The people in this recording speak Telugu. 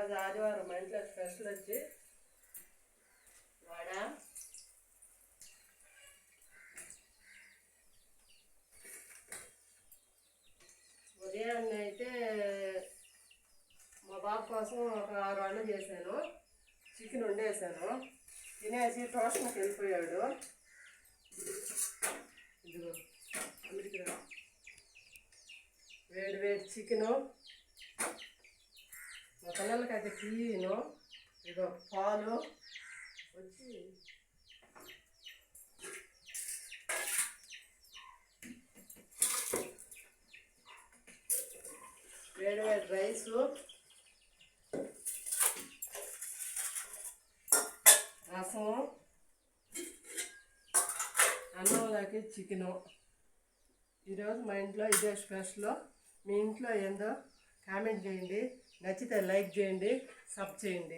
ఈరోజు ఆదివారం మా ఇంట్లో స్పెషల్ వచ్చి వడ, ఉదయాన్నే అయితే మా బాబు కోసం ఒక 6 వడలు చేశాను. చికెన్ వండేసాను. తినేసి ట్యూషన్కి వెళ్ళిపోయాడు. ఇదిగో అమెరికా వేడి వేడి చికెను, మా పిల్లలకి అయితే టీను, ఇదో పాలు వచ్చి వేడి వేడి రైసు, రసము, అన్నంలోకి చికెను. ఈరోజు మా ఇంట్లో ఇదే స్పెషల్. మీ ఇంట్లో ఏందో కామెంట్ చేయండి. నచ్చితే లైక్ చేయండి, సబ్ చేయండి.